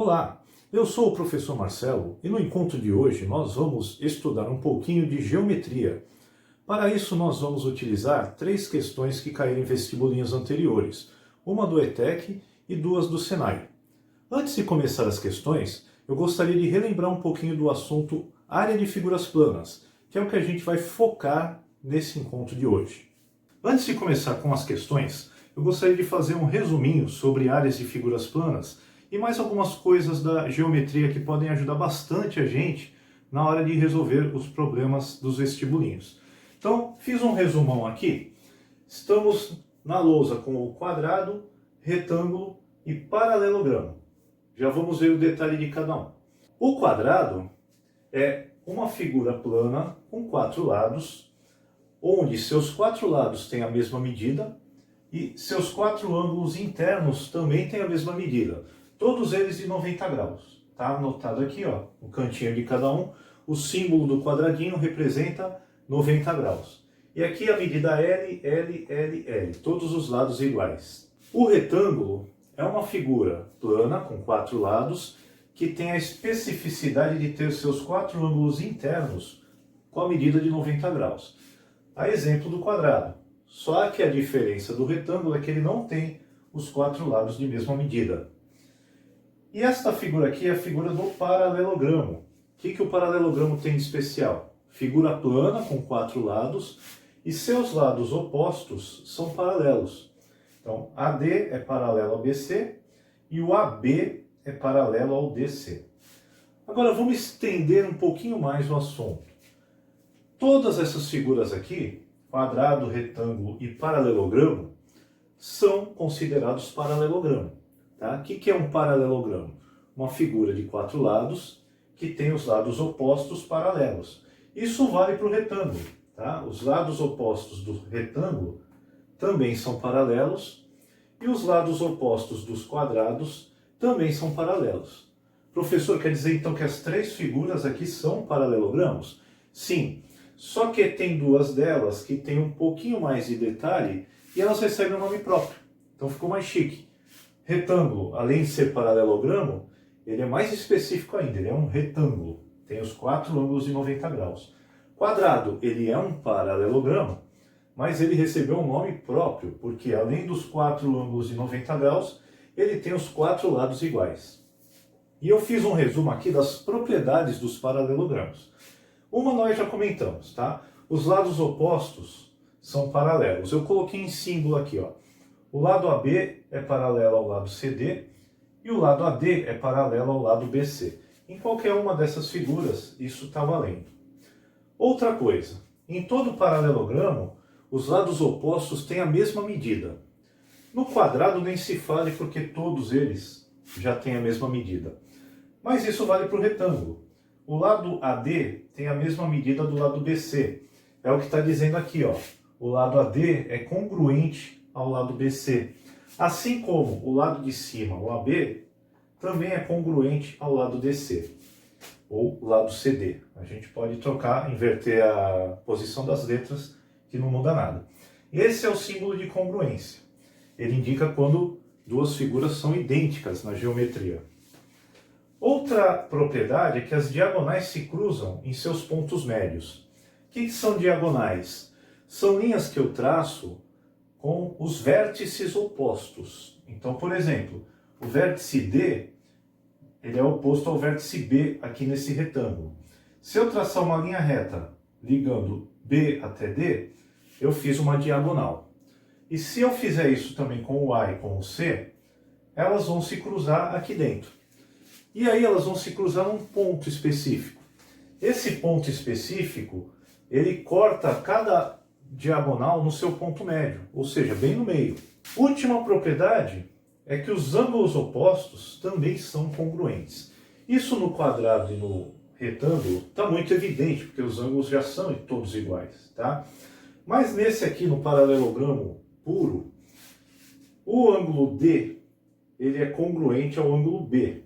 Olá, eu sou o professor Marcelo e no encontro de hoje nós vamos estudar um pouquinho de geometria. Para isso nós vamos utilizar 3 questões que caíram em vestibulinhos anteriores, uma do ETEC e 2 do Senai. Antes de começar as questões, eu gostaria de relembrar um pouquinho do assunto área de figuras planas, que é o que a gente vai focar nesse encontro de hoje. Antes de começar com as questões, eu gostaria de fazer um resuminho sobre áreas de figuras planas e mais algumas coisas da geometria que podem ajudar bastante a gente na hora de resolver os problemas dos vestibulinhos. Então, fiz um resumão aqui. Estamos na lousa com o quadrado, retângulo e paralelogramo. Já vamos ver o detalhe de cada um. O quadrado é uma figura plana com 4 lados, onde seus 4 lados têm a mesma medida e seus 4 ângulos internos também têm a mesma medida. Todos eles de 90 graus. Está anotado aqui, ó, no cantinho de cada um. O símbolo do quadradinho representa 90 graus. E aqui a medida L, L, L, L. Todos os lados iguais. O retângulo é uma figura plana com 4 lados que tem a especificidade de ter seus 4 ângulos internos com a medida de 90 graus. A exemplo do quadrado. Só que a diferença do retângulo é que ele não tem os 4 lados de mesma medida. E esta figura aqui é a figura do paralelogramo. O que o paralelogramo tem de especial? Figura plana com 4 lados e seus lados opostos são paralelos. Então, AD é paralelo ao BC e o AB é paralelo ao DC. Agora vamos estender um pouquinho mais o assunto. Todas essas figuras aqui, quadrado, retângulo e paralelogramo, são considerados paralelogramo. Tá? O que é um paralelogramo? Uma figura de 4 lados que tem os lados opostos paralelos. Isso vale para o retângulo. Tá? Os lados opostos do retângulo também são paralelos e os lados opostos dos quadrados também são paralelos. Professor, quer dizer então que as 3 figuras aqui são paralelogramos? Sim, só que tem 2 delas que têm um pouquinho mais de detalhe e elas recebem um nome próprio. Então ficou mais chique. Retângulo, além de ser paralelogramo, ele é mais específico ainda, ele é um retângulo. Tem os 4 ângulos de 90 graus. Quadrado, ele é um paralelogramo, mas ele recebeu um nome próprio, porque além dos 4 ângulos de 90 graus, ele tem os 4 lados iguais. E eu fiz um resumo aqui das propriedades dos paralelogramos. Uma nós já comentamos, tá? Os lados opostos são paralelos. Eu coloquei em símbolo aqui, ó. O lado AB é paralelo ao lado CD e o lado AD é paralelo ao lado BC. Em qualquer uma dessas figuras, isso está valendo. Outra coisa, em todo paralelogramo, os lados opostos têm a mesma medida. No quadrado nem se fale porque todos eles já têm a mesma medida. Mas isso vale para o retângulo. O lado AD tem a mesma medida do lado BC. É o que está dizendo aqui, ó. O lado AD é congruente ao lado BC. Assim como o lado de cima, o AB, também é congruente ao lado DC, ou lado CD. A gente pode trocar, inverter a posição das letras, que não muda nada. Esse é o símbolo de congruência. Ele indica quando 2 figuras são idênticas na geometria. Outra propriedade é que as diagonais se cruzam em seus pontos médios. O que são diagonais? São linhas que eu traço com os vértices opostos. Então, por exemplo, o vértice D ele é oposto ao vértice B aqui nesse retângulo. Se eu traçar uma linha reta ligando B até D, eu fiz uma diagonal. E se eu fizer isso também com o A e com o C, elas vão se cruzar aqui dentro. E aí elas vão se cruzar num ponto específico. Esse ponto específico, ele corta cada diagonal no seu ponto médio, ou seja, bem no meio. Última propriedade é que os ângulos opostos também são congruentes. Isso no quadrado e no retângulo está muito evidente, porque os ângulos já são todos iguais, tá? Mas nesse aqui, no paralelogramo puro, o ângulo D ele é congruente ao ângulo B.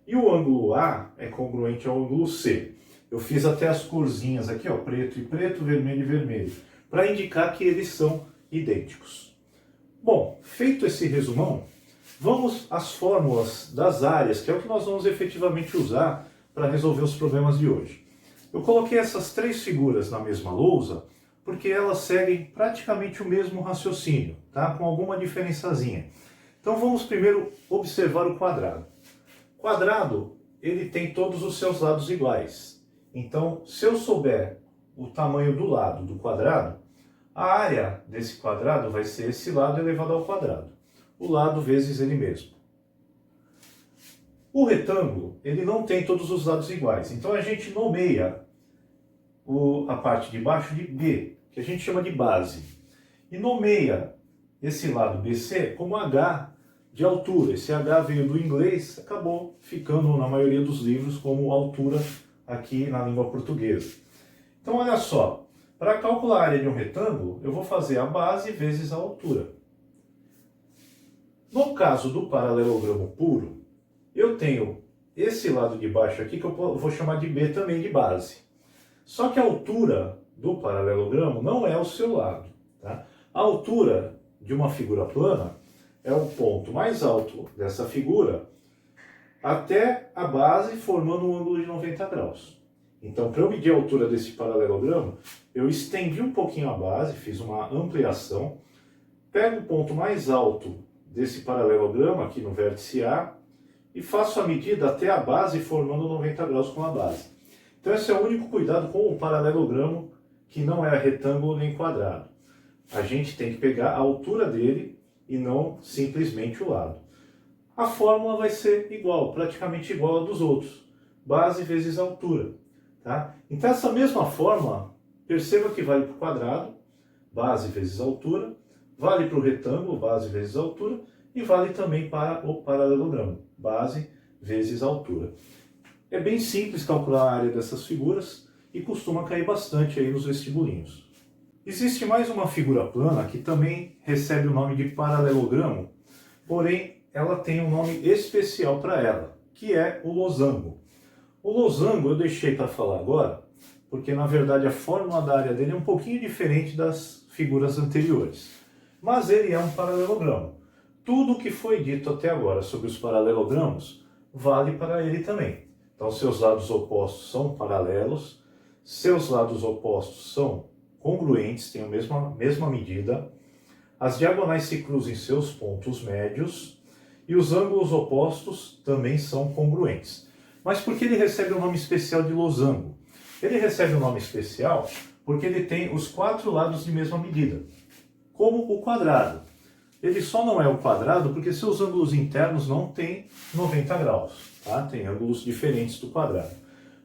E o ângulo A é congruente ao ângulo C. Eu fiz até as corzinhas aqui, ó, preto e preto, vermelho e vermelho, para indicar que eles são idênticos. Bom, feito esse resumão, Vamos às fórmulas das áreas, que é o que nós vamos efetivamente usar para resolver os problemas de hoje. Eu coloquei essas três figuras na mesma lousa porque elas seguem praticamente o mesmo raciocínio, tá? Com alguma diferençazinha. Então vamos primeiro observar o quadrado. O quadrado, ele tem todos os seus lados iguais. Então, se eu souber o tamanho do lado do quadrado, a área desse quadrado vai ser esse lado elevado ao quadrado. O lado vezes ele mesmo. O retângulo, ele não tem todos os lados iguais. Então a gente nomeia a parte de baixo de B, que a gente chama de base. E nomeia esse lado BC como H de altura. Esse H veio do inglês, acabou ficando na maioria dos livros como altura aqui na língua portuguesa. Então olha só, para calcular a área de um retângulo, eu vou fazer a base vezes a altura. No caso do paralelogramo puro, eu tenho esse lado de baixo aqui que eu vou chamar de B também de base. Só que a altura do paralelogramo não é o seu lado. Tá? A altura de uma figura plana é o ponto mais alto dessa figura até a base formando um ângulo de 90 graus. Então, para eu medir a altura desse paralelogramo, eu estendi um pouquinho a base, fiz uma ampliação, pego o ponto mais alto desse paralelogramo aqui no vértice A e faço a medida até a base formando 90 graus com a base. Então esse é o único cuidado com o paralelogramo que não é retângulo nem quadrado. A gente tem que pegar a altura dele e não simplesmente o lado. A fórmula vai ser igual, praticamente igual a dos outros. Base vezes altura. Tá? Então essa mesma fórmula, perceba que vale para o quadrado, base vezes altura, vale para o retângulo, base vezes altura, e vale também para o paralelogramo, base vezes altura. É bem simples calcular a área dessas figuras e costuma cair bastante aí nos vestibulinhos. Existe mais uma figura plana que também recebe o nome de paralelogramo, porém ela tem um nome especial para ela, que é o losango. O losango eu deixei para falar agora, porque na verdade a fórmula da área dele é um pouquinho diferente das figuras anteriores. Mas ele é um paralelogramo. Tudo o que foi dito até agora sobre os paralelogramos vale para ele também. Então seus lados opostos são paralelos, seus lados opostos são congruentes, têm a mesma medida, as diagonais se cruzam em seus pontos médios e os ângulos opostos também são congruentes. Mas por que ele recebe o nome especial de losango? Ele recebe o nome especial porque ele tem os quatro lados de mesma medida, como o quadrado. Ele só não é o quadrado porque seus ângulos internos não têm 90 graus, tá? Tem ângulos diferentes do quadrado.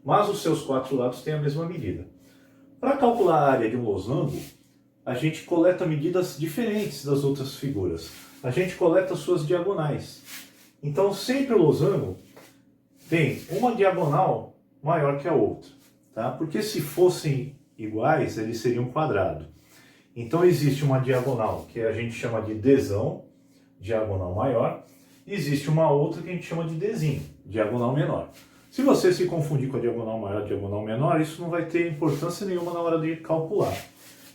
Mas os seus quatro lados têm a mesma medida. Para calcular a área de um losango, a gente coleta medidas diferentes das outras figuras. A gente coleta suas diagonais. Então sempre o losango tem uma diagonal maior que a outra, tá? Porque se fossem iguais, eles seriam quadrado. Então existe uma diagonal que a gente chama de Dzão, diagonal maior, e existe uma outra que a gente chama de Dzinho, diagonal menor. Se você se confundir com a diagonal maior e diagonal menor, isso não vai ter importância nenhuma na hora de calcular.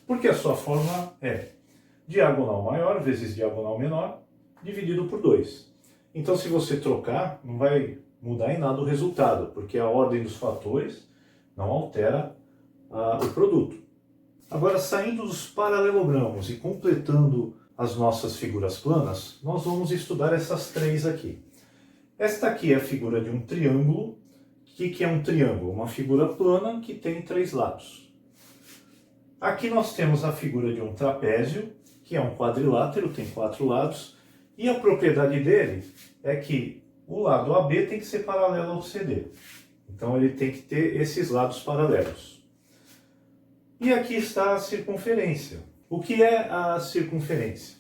Porque a sua fórmula é diagonal maior vezes diagonal menor dividido por 2. Então se você trocar, não vai mudar em nada o resultado, porque a ordem dos fatores não altera o produto. Agora, saindo dos paralelogramos e completando as nossas figuras planas, nós vamos estudar essas três aqui. Esta aqui é a figura de um triângulo. O que é um triângulo? Uma figura plana que tem três lados. Aqui nós temos a figura de um trapézio, que é um quadrilátero, tem quatro lados, e a propriedade dele é que o lado AB tem que ser paralelo ao CD. Então ele tem que ter esses lados paralelos. E aqui está a circunferência. O que é a circunferência?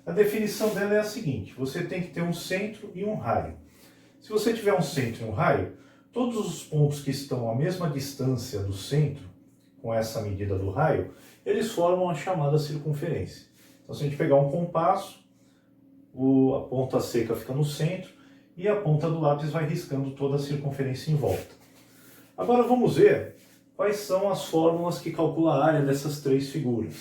A definição dela é a seguinte: você tem que ter um centro e um raio. Se você tiver um centro e um raio, todos os pontos que estão à mesma distância do centro, com essa medida do raio, eles formam a chamada circunferência. Então se a gente pegar um compasso, a ponta seca fica no centro e a ponta do lápis vai riscando toda a circunferência em volta. Agora vamos ver quais são as fórmulas que calculam a área dessas três figuras.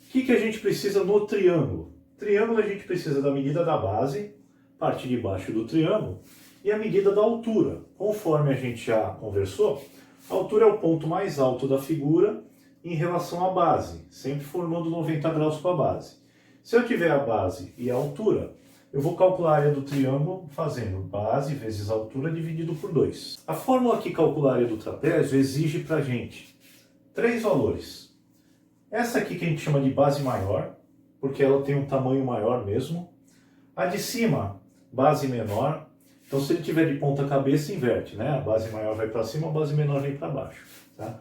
O que a gente precisa no triângulo? Triângulo a gente precisa da medida da base, parte de baixo do triângulo, e a medida da altura. Conforme a gente já conversou, a altura é o ponto mais alto da figura em relação à base, sempre formando 90 graus com a base. Se eu tiver a base e a altura, eu vou calcular a área do triângulo fazendo base vezes altura dividido por 2. A fórmula que calcula a área do trapézio exige para a gente 3 valores. Essa aqui que a gente chama de base maior, porque ela tem um tamanho maior mesmo. A de cima, base menor. Então, se ele tiver de ponta cabeça, inverte, né? A base maior vai para cima, a base menor vem para baixo. Tá?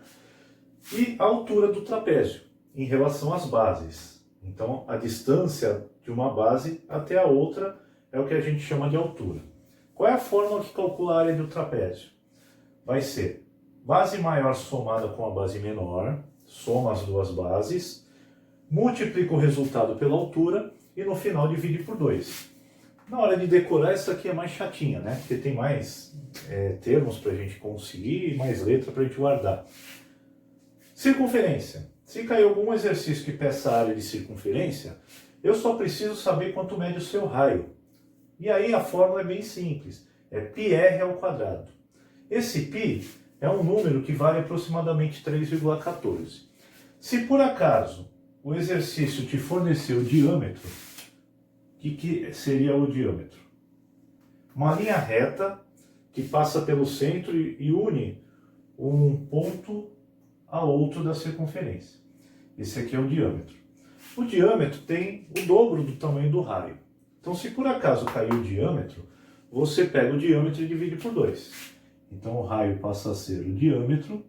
E a altura do trapézio, em relação às bases. Então, a distância de uma base até a outra é o que a gente chama de altura. Qual é a fórmula que calcula a área do trapézio? Vai ser base maior somada com a base menor, soma as duas bases, multiplica o resultado pela altura e no final divide por 2. Na hora de decorar, essa aqui é mais chatinha, né? Porque tem mais termos para a gente conseguir e mais letra para a gente guardar. Circunferência. Se cair algum exercício que peça a área de circunferência, eu só preciso saber quanto mede o seu raio. E aí a fórmula é bem simples. É πr ao quadrado. Esse π é um número que vale aproximadamente 3,14. Se por acaso o exercício te forneceu o diâmetro, o que seria o diâmetro? Uma linha reta que passa pelo centro e une um ponto a outro da circunferência. Esse aqui é o diâmetro. O diâmetro tem o dobro do tamanho do raio. Então, se por acaso cair o diâmetro, você pega o diâmetro e divide por 2. Então, o raio passa a ser o diâmetro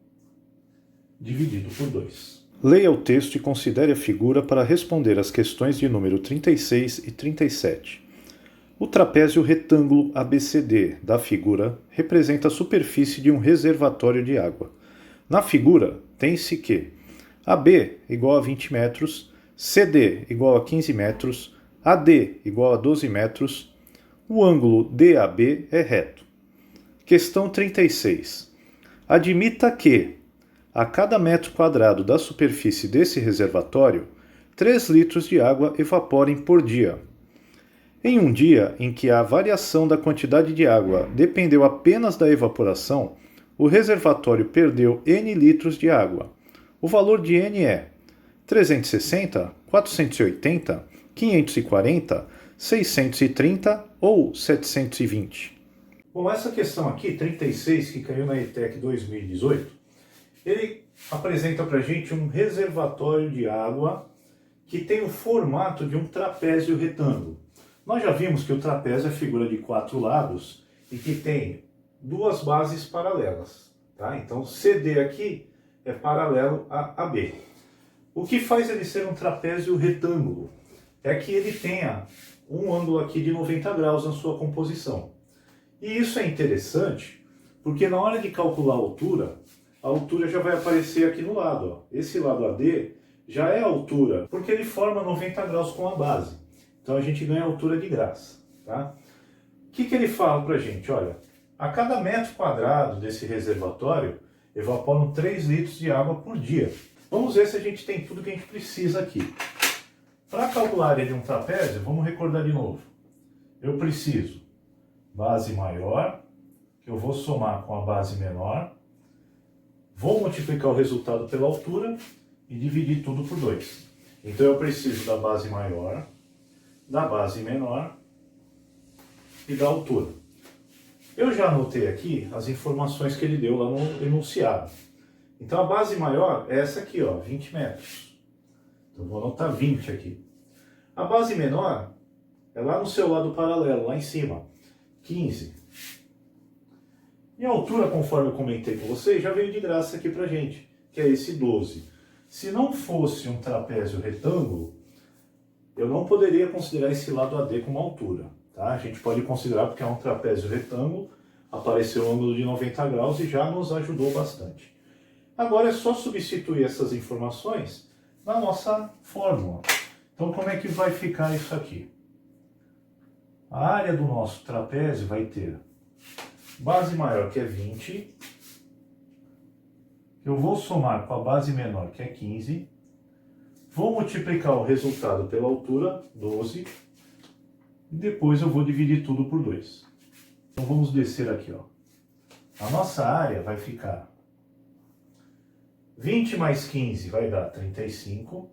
dividido por 2. Leia o texto e considere a figura para responder às questões de número 36 e 37. O trapézio retângulo ABCD da figura representa a superfície de um reservatório de água. Na figura, tem-se que AB igual a 20 metros, CD igual a 15 metros, AD igual a 12 metros, o ângulo DAB é reto. Questão 36. Admita que, a cada metro quadrado da superfície desse reservatório, 3 litros de água evaporem por dia. Em um dia em que a variação da quantidade de água dependeu apenas da evaporação, o reservatório perdeu N litros de água. O valor de N é 360, 480, 540, 630 ou 720. Bom, essa questão aqui, 36, que caiu na ETEC 2018, ele apresenta para a gente um reservatório de água que tem o formato de um trapézio retângulo. Nós já vimos que o trapézio é figura de 4 lados e que tem 2 bases paralelas. Tá? Então, CD aqui é paralelo a AB. O que faz ele ser um trapézio retângulo é que ele tenha um ângulo aqui de 90 graus na sua composição. E isso é interessante porque na hora de calcular a altura já vai aparecer aqui no lado. Ó. Esse lado AD já é a altura, porque ele forma 90 graus com a base. Então a gente ganha altura de graça. Tá? O que ele fala para a gente? Olha, a cada metro quadrado desse reservatório evaporam 3 litros de água por dia. Vamos ver se a gente tem tudo que a gente precisa aqui. Para calcular a área de um trapézio, vamos recordar de novo. Eu preciso base maior, que eu vou somar com a base menor, vou multiplicar o resultado pela altura e dividir tudo por 2. Então eu preciso da base maior, da base menor e da altura. Eu já anotei aqui as informações que ele deu lá no enunciado. Então a base maior é essa aqui, ó, 20 metros. Então eu vou anotar 20 aqui. A base menor é lá no seu lado paralelo, lá em cima, 15. E a altura, conforme eu comentei com vocês, já veio de graça aqui pra gente, que é esse 12. Se não fosse um trapézio retângulo, eu não poderia considerar esse lado AD como altura. Tá? A gente pode considerar porque é um trapézio retângulo, apareceu um ângulo de 90 graus e já nos ajudou bastante. Agora é só substituir essas informações na nossa fórmula. Então como é que vai ficar isso aqui? A área do nosso trapézio vai ter base maior, que é 20. Eu vou somar com a base menor, que é 15. Vou multiplicar o resultado pela altura, 12. e depois eu vou dividir tudo por 2. Então vamos descer aqui, ó. A nossa área vai ficar 20 mais 15 vai dar 35,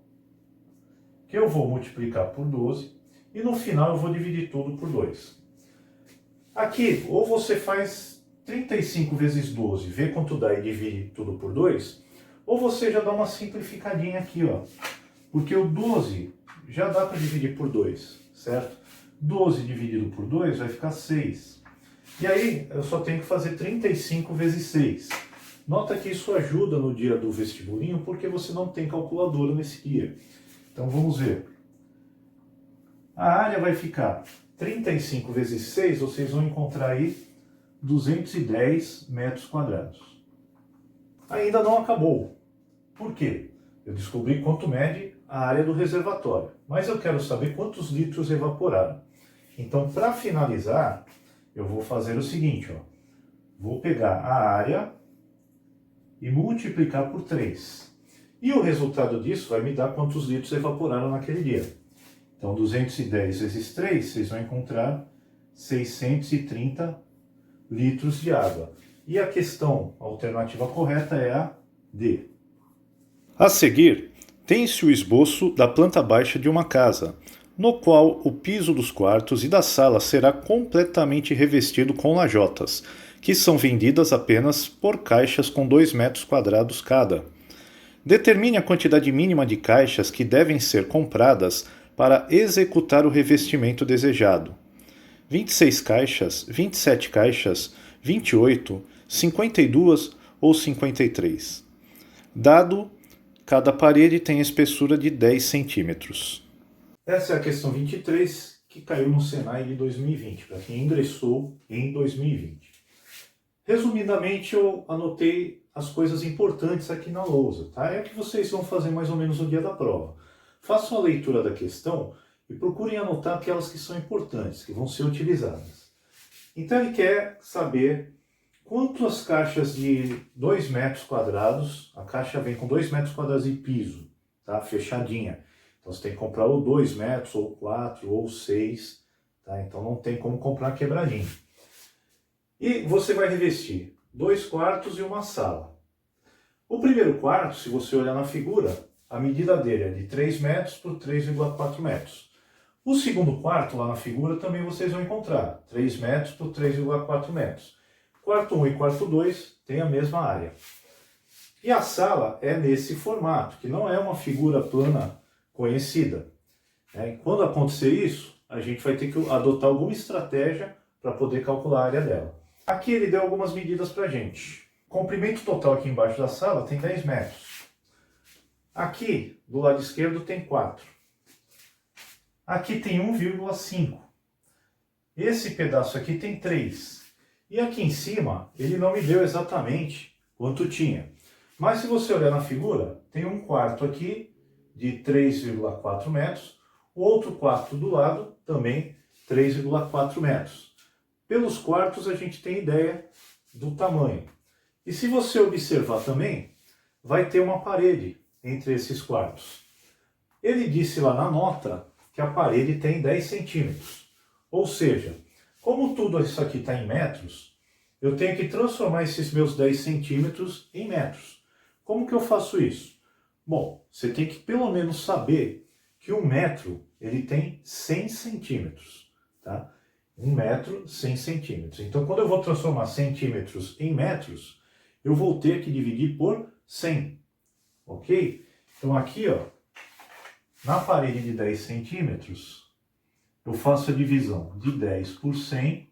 que eu vou multiplicar por 12, e no final eu vou dividir tudo por 2. Aqui, ou você faz 35 vezes 12, vê quanto dá e divide tudo por 2, ou você já dá uma simplificadinha aqui, ó. Porque o 12 já dá para dividir por 2, certo? 12 dividido por 2 vai ficar 6. E aí eu só tenho que fazer 35 vezes 6. Nota que isso ajuda no dia do vestibulinho, porque você não tem calculadora nesse dia. Então vamos ver. A área vai ficar 35 vezes 6, vocês vão encontrar aí 210 metros quadrados. Ainda não acabou. Por quê? Eu descobri quanto mede a área do reservatório, mas eu quero saber quantos litros evaporaram. Então, para finalizar, eu vou fazer o seguinte, ó. Vou pegar a área e multiplicar por 3. E o resultado disso vai me dar quantos litros evaporaram naquele dia. Então, 210 vezes 3, vocês vão encontrar 630 litros de água. E a questão, a alternativa correta é a D. A seguir, tem-se o esboço da planta baixa de uma casa, no qual o piso dos quartos e da sala será completamente revestido com lajotas, que são vendidas apenas por caixas com 2 metros quadrados cada. Determine a quantidade mínima de caixas que devem ser compradas para executar o revestimento desejado. 26 caixas, 27 caixas, 28, 52 ou 53. Dado, cada parede tem espessura de 10 centímetros. Essa é a questão 23, que caiu no Senai de 2020, para quem ingressou em 2020. Resumidamente, eu anotei as coisas importantes aqui na lousa, tá? É o que vocês vão fazer mais ou menos no dia da prova. Façam a leitura da questão e procurem anotar aquelas que são importantes, que vão ser utilizadas. Então ele quer saber quantas caixas de 2 metros quadrados, a caixa vem com 2 metros quadrados de piso, tá? Fechadinha. Então você tem que comprar ou 2 metros, ou 4, ou 6, tá? Então não tem como comprar quebradinho. E você vai revestir 2 quartos e uma sala. O primeiro quarto, se você olhar na figura, a medida dele é de 3 metros por 3,4 metros. O segundo quarto, lá na figura, também vocês vão encontrar 3 metros por 3,4 metros. Quarto 1 e quarto 2 têm a mesma área. E a sala é nesse formato, que não é uma figura plana conhecida. Quando acontecer isso, a gente vai ter que adotar alguma estratégia para poder calcular a área dela. Aqui ele deu algumas medidas para a gente. O comprimento total aqui embaixo da sala tem 10 metros. Aqui, do lado esquerdo, tem 4. Aqui tem 1,5. Esse pedaço aqui tem 3. E aqui em cima, ele não me deu exatamente quanto tinha. Mas se você olhar na figura, tem um quarto aqui de 3,4 metros. O outro quarto do lado, também 3,4 metros. Pelos quartos a gente tem ideia do tamanho. E se você observar também, vai ter uma parede entre esses quartos. Ele disse lá na nota que a parede tem 10 centímetros. Ou seja, como tudo isso aqui está em metros, eu tenho que transformar esses meus 10 centímetros em metros. Como que eu faço isso? Bom, você tem que pelo menos saber que 1 metro ele tem 100 centímetros. Tá? 1 metro, 100 centímetros. Então, quando eu vou transformar centímetros em metros, eu vou ter que dividir por 100. Ok? Então, aqui, ó, na parede de 10 centímetros, eu faço a divisão de 10 por 100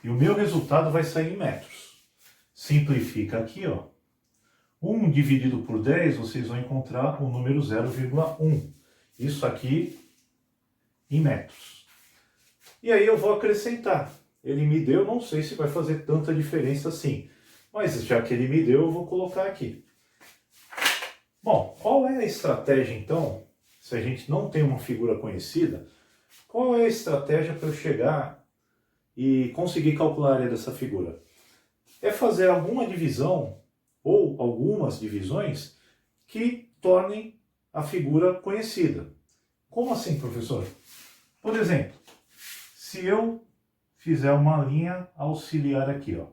e o meu resultado vai sair em metros. Simplifica aqui, ó. 1 dividido por 10, vocês vão encontrar o número 0,1. Isso aqui em metros. E aí eu vou acrescentar. Ele me deu, não sei se vai fazer tanta diferença assim. Mas já que ele me deu, eu vou colocar aqui. Bom, qual é a estratégia então, se a gente não tem uma figura conhecida, qual é a estratégia para eu chegar e conseguir calcular a área dessa figura? É fazer alguma divisão ou algumas divisões que tornem a figura conhecida. Como assim, professor? Por exemplo, Se eu fizer uma linha auxiliar aqui, ó,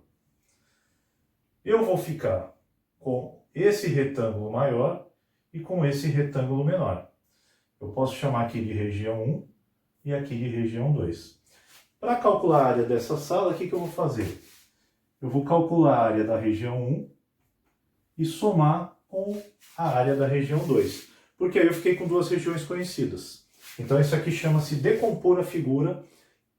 eu vou ficar com esse retângulo maior e com esse retângulo menor. Eu posso chamar aqui de região 1 e aqui de região 2. Para calcular a área dessa sala, o que eu vou fazer? Eu vou calcular a área da região 1 e somar com a área da região 2. Porque aí eu fiquei com duas regiões conhecidas. Então isso aqui chama-se decompor a figura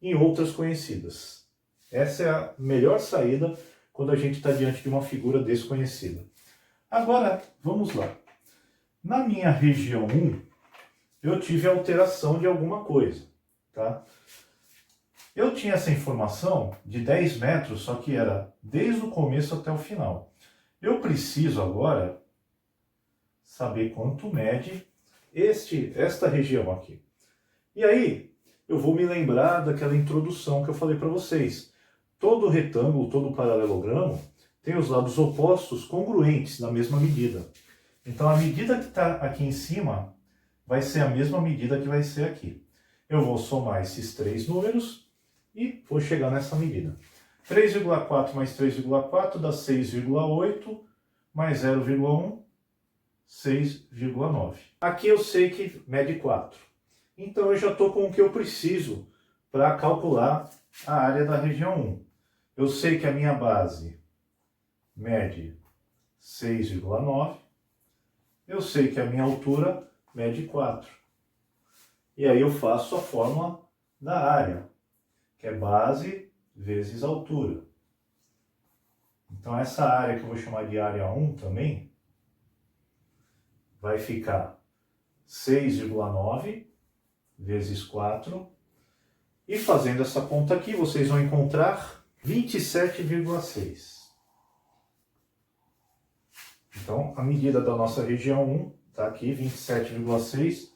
em outras conhecidas. Essa é a melhor saída quando a gente está diante de uma figura desconhecida. Agora, vamos lá. Na minha região 1, eu tive alteração de alguma coisa, tá? Eu tinha essa informação de 10 metros, só que era desde o começo até o final. Eu preciso agora saber quanto mede esta região aqui. E aí, eu vou me lembrar daquela introdução que eu falei para vocês. Todo retângulo, todo paralelogramo tem os lados opostos congruentes na mesma medida. Então a medida que está aqui em cima vai ser a mesma medida que vai ser aqui. Eu vou somar esses três números e vou chegar nessa medida. 3,4 mais 3,4 dá 6,8, mais 0,1, 6,9. Aqui eu sei que mede 4. Então eu já estou com o que eu preciso para calcular a área da região 1. Eu sei que a minha base mede 6,9. Eu sei que a minha altura mede 4. E aí eu faço a fórmula da área, que é base vezes altura. Então essa área que eu vou chamar de área 1 também, vai ficar 6,9 vezes 4. E fazendo essa conta aqui, vocês vão encontrar 27,6. Então a medida da nossa região 1 está aqui, 27,6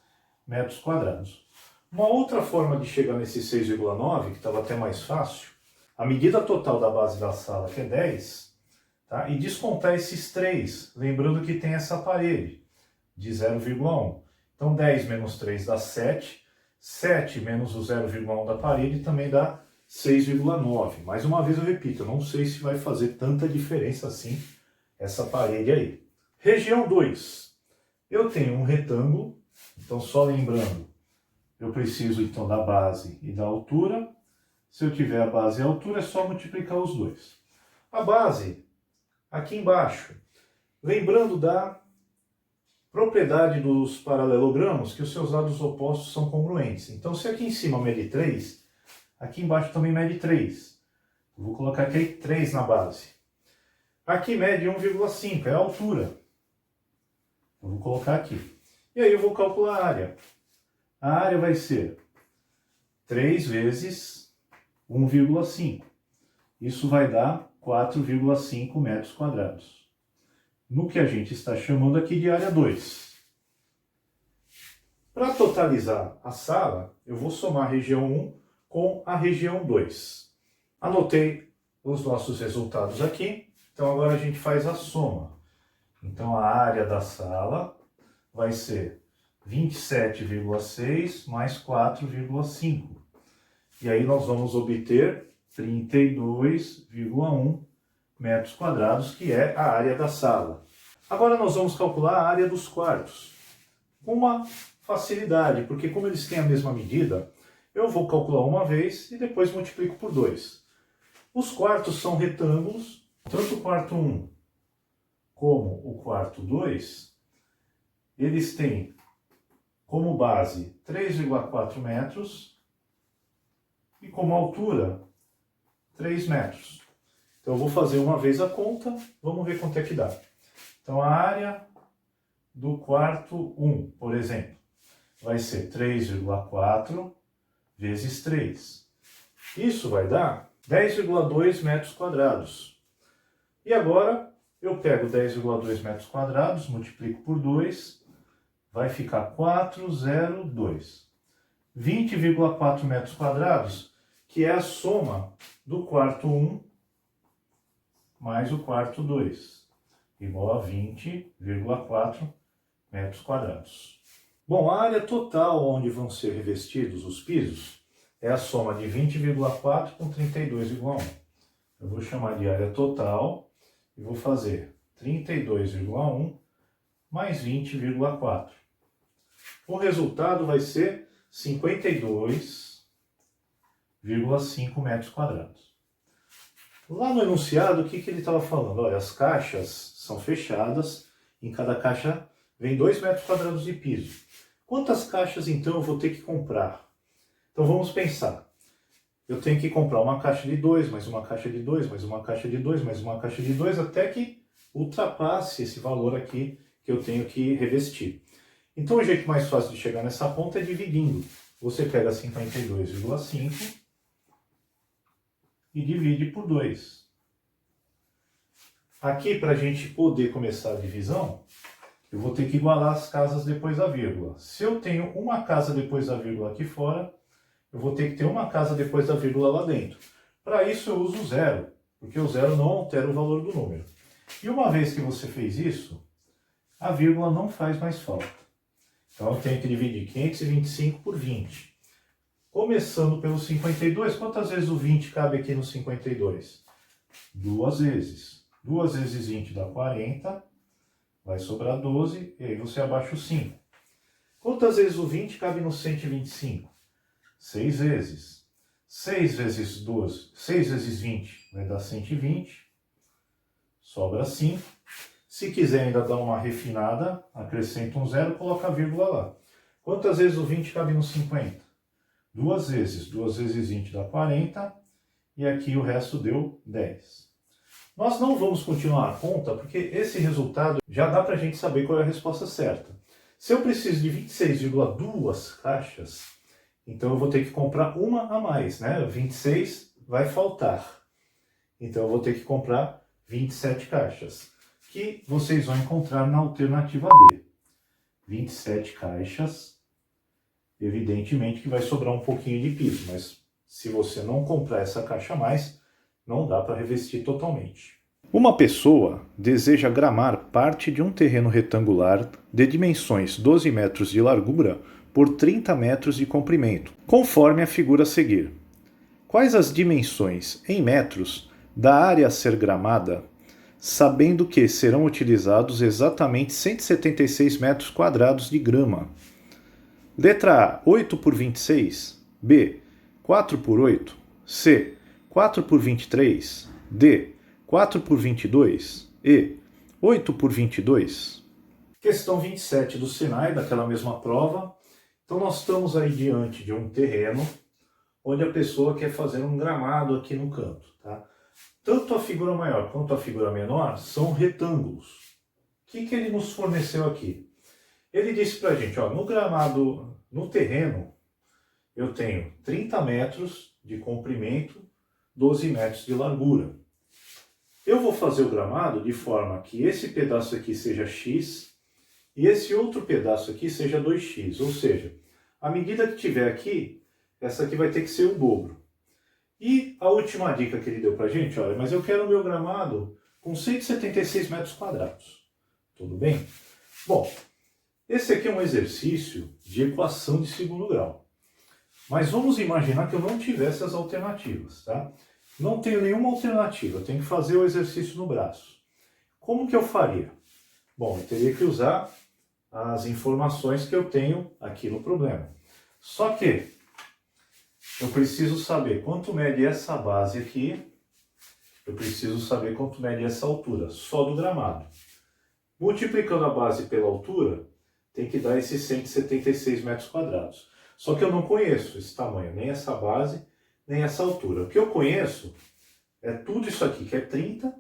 metros quadrados. Uma outra forma de chegar nesse 6,9, que estava até mais fácil, a medida total da base da sala, que é 10, tá? E descontar esses 3, lembrando que tem essa parede de 0,1. Então 10 menos 3 dá 7, 7 menos o 0,1 da parede também dá 6,9. Mais uma vez eu repito, eu não sei se vai fazer tanta diferença assim essa parede aí. Região 2. Eu tenho um retângulo, então só lembrando, eu preciso então da base e da altura. Se eu tiver a base e a altura, é só multiplicar os dois. A base, aqui embaixo, lembrando da propriedade dos paralelogramos, que os seus lados opostos são congruentes. Então se aqui em cima mede 3, aqui embaixo também mede 3. Eu vou colocar aqui 3 na base. Aqui mede 1,5, é a altura. Eu vou colocar aqui. E aí eu vou calcular a área. A área vai ser 3 vezes 1,5. Isso vai dar 4,5 metros quadrados. No que a gente está chamando aqui de área 2. Para totalizar a sala, eu vou somar a região 1 com a região 2. Anotei os nossos resultados aqui, então agora a gente faz a soma. Então a área da sala vai ser 27,6 mais 4,5. E aí nós vamos obter 32,1 metros quadrados, que é a área da sala. Agora nós vamos calcular a área dos quartos. Com uma facilidade, porque como eles têm a mesma medida, eu vou calcular uma vez e depois multiplico por 2. Os quartos são retângulos, tanto o quarto 1 como o quarto 2, eles têm como base 3,4 metros e como altura 3 metros. Então eu vou fazer uma vez a conta, vamos ver quanto é que dá. Então a área do quarto 1, por exemplo, vai ser 3,4 vezes 3. Isso vai dar 10,2 metros quadrados. E agora eu pego 10,2 metros quadrados, multiplico por 2, vai ficar 402. 20,4 metros quadrados, que é a soma do quarto 1 mais o quarto 2, igual a 20,4 metros quadrados. Bom, a área total onde vão ser revestidos os pisos é a soma de 20,4 com 32,1. Eu vou chamar de área total e vou fazer 32,1 mais 20,4. O resultado vai ser 52,5 metros quadrados. Lá no enunciado, o que ele estava falando? Olha, as caixas são fechadas, em cada caixa vem 2 metros quadrados de piso. Quantas caixas, então, eu vou ter que comprar? Então, vamos pensar. Eu tenho que comprar uma caixa de 2, mais uma caixa de 2, mais uma caixa de 2, mais uma caixa de 2, até que ultrapasse esse valor aqui que eu tenho que revestir. Então, o jeito mais fácil de chegar nessa conta é dividindo. Você pega 52,5 e divide por 2. Aqui, para a gente poder começar a divisão, eu vou ter que igualar as casas depois da vírgula. Se eu tenho uma casa depois da vírgula aqui fora, eu vou ter que ter uma casa depois da vírgula lá dentro. Para isso eu uso o zero, porque o zero não altera o valor do número. E uma vez que você fez isso, a vírgula não faz mais falta. Então eu tenho que dividir 525 por 20. Começando pelo 52, quantas vezes o 20 cabe aqui no 52? 2 vezes. 2 vezes 20 dá 40, vai sobrar 12, e aí você abaixa o 5. Quantas vezes o 20 cabe no 125? 6 vezes. 6 vezes 12, 6 vezes 20 vai dar 120, sobra 5. Se quiser ainda dar uma refinada, acrescenta um zero, coloca a vírgula lá. Quantas vezes o 20 cabe no 50? 2 vezes. 2 vezes 20 dá 40, e aqui o resto deu 10. Nós não vamos continuar a conta, porque esse resultado já dá para a gente saber qual é a resposta certa. Se eu preciso de 26,2 caixas, então eu vou ter que comprar uma a mais, né? 26 vai faltar. Então eu vou ter que comprar 27 caixas, que vocês vão encontrar na alternativa D. 27 caixas. Evidentemente que vai sobrar um pouquinho de piso, mas se você não comprar essa caixa a mais, não dá para revestir totalmente. Uma pessoa deseja gramar parte de um terreno retangular de dimensões 12 metros de largura por 30 metros de comprimento, conforme a figura a seguir. Quais as dimensões, em metros, da área a ser gramada, sabendo que serão utilizados exatamente 176 metros quadrados de grama? Letra A, 8 por 26. B, 4 por 8. C, 4 por 23. D, 4 por 22. E, 8 por 22. Questão 27 do Senai, daquela mesma prova. Então nós estamos aí diante de um terreno onde a pessoa quer fazer um gramado aqui no canto. Tá? Tanto a figura maior quanto a figura menor são retângulos. O que ele nos forneceu aqui? Ele disse para a gente, ó, no gramado, no terreno, eu tenho 30 metros de comprimento, 12 metros de largura. Eu vou fazer o gramado de forma que esse pedaço aqui seja x e esse outro pedaço aqui seja 2x. Ou seja, a medida que tiver aqui, essa aqui vai ter que ser o dobro. E a última dica que ele deu para a gente, olha, mas eu quero o meu gramado com 176 metros quadrados. Tudo bem? Bom, esse aqui é um exercício de equação de segundo grau. Mas vamos imaginar que eu não tivesse as alternativas, tá? Não tenho nenhuma alternativa, eu tenho que fazer o exercício no braço. Como que eu faria? Bom, eu teria que usar as informações que eu tenho aqui no problema. Só que eu preciso saber quanto mede essa base aqui, eu preciso saber quanto mede essa altura, só do gramado. Multiplicando a base pela altura, tem que dar esses 176 metros quadrados. Só que eu não conheço esse tamanho, nem essa base, nem essa altura. O que eu conheço é tudo isso aqui, que é 30,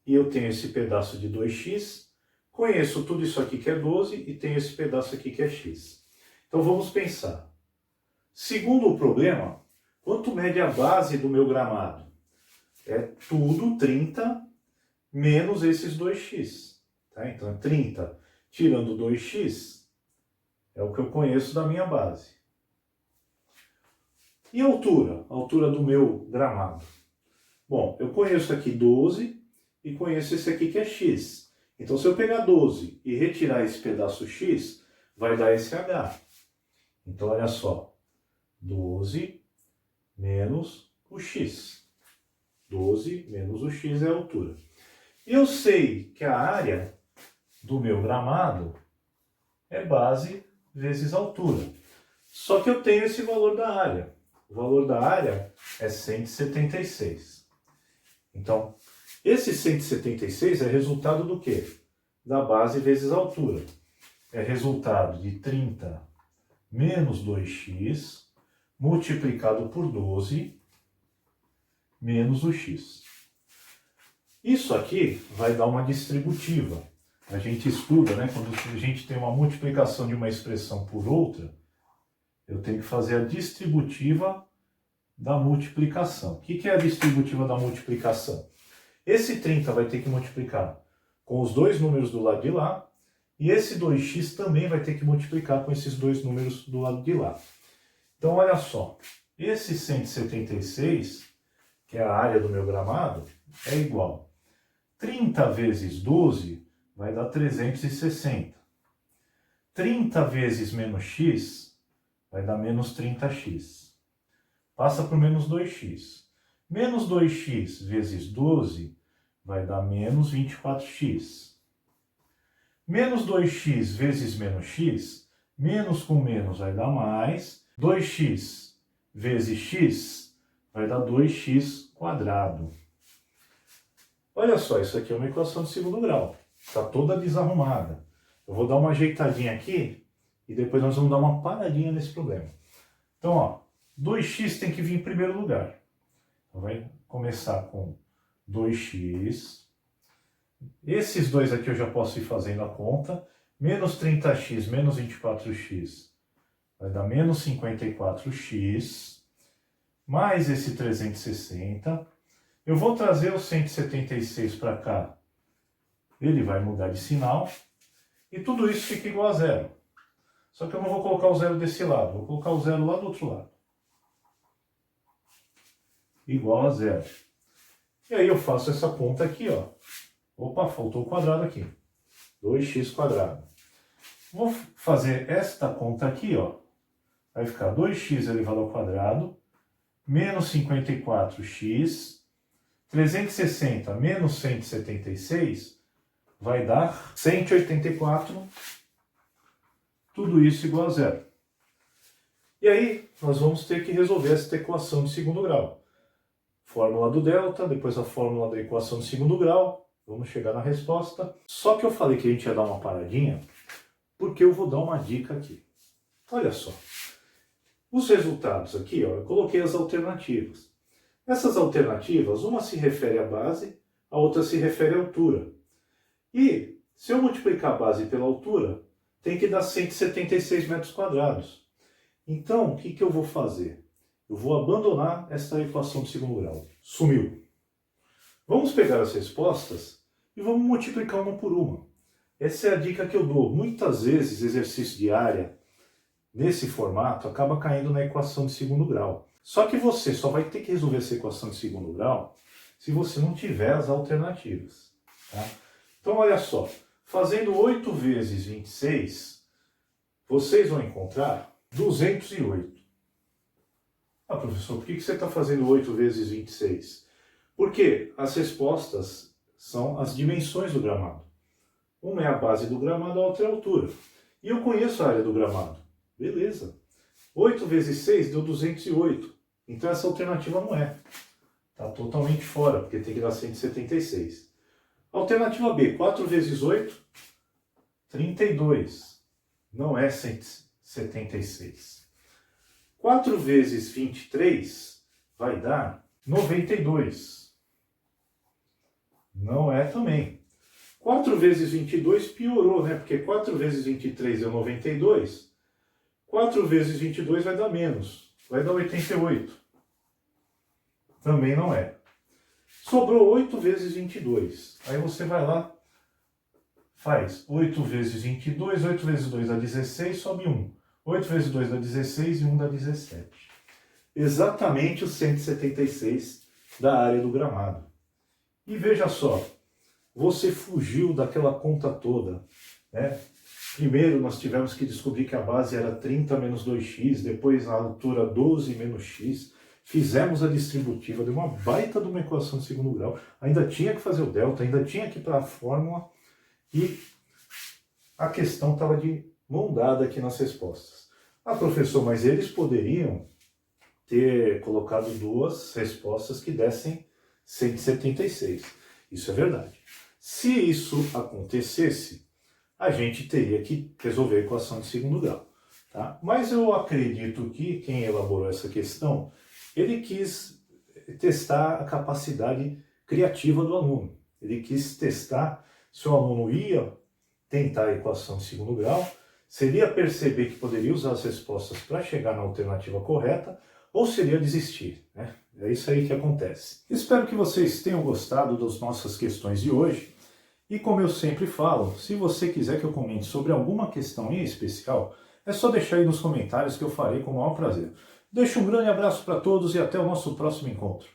e eu tenho esse pedaço de 2x, conheço tudo isso aqui que é 12, e tenho esse pedaço aqui que é x. Então vamos pensar. Segundo o problema, quanto mede a base do meu gramado? É tudo 30 menos esses 2x. Tá? Então 30 tirando 2x é o que eu conheço da minha base. E a altura? A altura do meu gramado? Bom, eu conheço aqui 12 e conheço esse aqui que é x. Então se eu pegar 12 e retirar esse pedaço x, vai dar esse h. Então olha só, 12 menos o x. 12 menos o x é a altura. E eu sei que a área do meu gramado é base vezes altura. Só que eu tenho esse valor da área. O valor da área é 176. Então, esse 176 é resultado do quê? Da base vezes altura. É resultado de 30 menos 2x multiplicado por 12 menos o x. Isso aqui vai dar uma distributiva. A gente estuda, né? Quando a gente tem uma multiplicação de uma expressão por outra, eu tenho que fazer a distributiva da multiplicação. O que é a distributiva da multiplicação? Esse 30 vai ter que multiplicar com os dois números do lado de lá, e esse 2x também vai ter que multiplicar com esses dois números do lado de lá. Então, olha só, esse 176, que é a área do meu gramado, é igual. 30 vezes 12 vai dar 360. 30 vezes menos x vai dar menos 30x. Passa para o menos 2x. Menos 2x vezes 12 vai dar menos 24x. Menos 2x vezes menos x, menos com menos vai dar mais. 2x vezes x vai dar 2x quadrado. Olha só, isso aqui é uma equação de segundo grau. Está toda desarrumada. Eu vou dar uma ajeitadinha aqui e depois nós vamos dar uma paradinha nesse problema. Então, ó, 2x tem que vir em primeiro lugar. Então, vai começar com 2x. Esses dois aqui eu já posso ir fazendo a conta. Menos 30x menos 24x vai dar menos 54x. Mais esse 360. Eu vou trazer o 176 para cá. Ele vai mudar de sinal. E tudo isso fica igual a zero. Só que eu não vou colocar o zero desse lado. Vou colocar o zero lá do outro lado. Igual a zero. E aí eu faço essa conta aqui, ó. Opa, faltou o quadrado aqui. 2x quadrado. Vou fazer esta conta aqui, ó. Vai ficar 2x elevado ao quadrado, menos 54x, 360 menos 176, vai dar 184, tudo isso igual a zero. E aí, nós vamos ter que resolver esta equação de segundo grau. Fórmula do delta, depois a fórmula da equação de segundo grau, vamos chegar na resposta. Só que eu falei que a gente ia dar uma paradinha, porque eu vou dar uma dica aqui. Olha só. Os resultados aqui, ó, eu coloquei as alternativas. Essas alternativas, uma se refere à base, a outra se refere à altura. E se eu multiplicar a base pela altura, tem que dar 176 metros quadrados. Então, o que eu vou fazer? Eu vou abandonar esta equação de segundo grau. Sumiu. Vamos pegar as respostas e vamos multiplicar uma por uma. Essa é a dica que eu dou. Muitas vezes, exercício de área, nesse formato, acaba caindo na equação de segundo grau. Só que você só vai ter que resolver essa equação de segundo grau se você não tiver as alternativas. Tá? Então, olha só. Fazendo 8 vezes 26, vocês vão encontrar 208. Ah, professor, por que você está fazendo 8 vezes 26? Porque as respostas são as dimensões do gramado. Uma é a base do gramado, a outra é a altura. E eu conheço a área do gramado. Beleza. 8 vezes 6 deu 208. Então essa alternativa não é. Está totalmente fora, porque tem que dar 176. Alternativa B, 4 vezes 8, 32. Não é 176. 4 vezes 23 vai dar 92. Não é também. 4 vezes 22 piorou, né? Porque 4 vezes 23 é 92. 4 vezes 22 vai dar menos. Vai dar 88. Também não é. Sobrou 8 vezes 22. Aí você vai lá, faz 8 vezes 22, 8 vezes 2 dá 16, sobe 1. 8 vezes 2 dá 16 e 1 dá 17. Exatamente os 176 da área do gramado. E veja só, você fugiu daquela conta toda, né? Primeiro nós tivemos que descobrir que a base era 30 menos 2x, depois a altura 12 menos x. fizemos a distributiva, deu uma baita de uma equação de segundo grau, ainda tinha que fazer o delta, ainda tinha que ir para a fórmula, e a questão estava de mão dada aqui nas respostas. Ah, professor, mas eles poderiam ter colocado duas respostas que dessem 176. Isso é verdade. Se isso acontecesse, a gente teria que resolver a equação de segundo grau. Tá? Mas eu acredito que quem elaborou essa questão, ele quis testar a capacidade criativa do aluno. Ele quis testar se o aluno ia tentar a equação de segundo grau, se ele ia perceber que poderia usar as respostas para chegar na alternativa correta, ou se ele ia desistir, né? É isso aí que acontece. Espero que vocês tenham gostado das nossas questões de hoje. E como eu sempre falo, se você quiser que eu comente sobre alguma questão em especial, é só deixar aí nos comentários que eu farei com o maior prazer. Deixo um grande abraço para todos e até o nosso próximo encontro.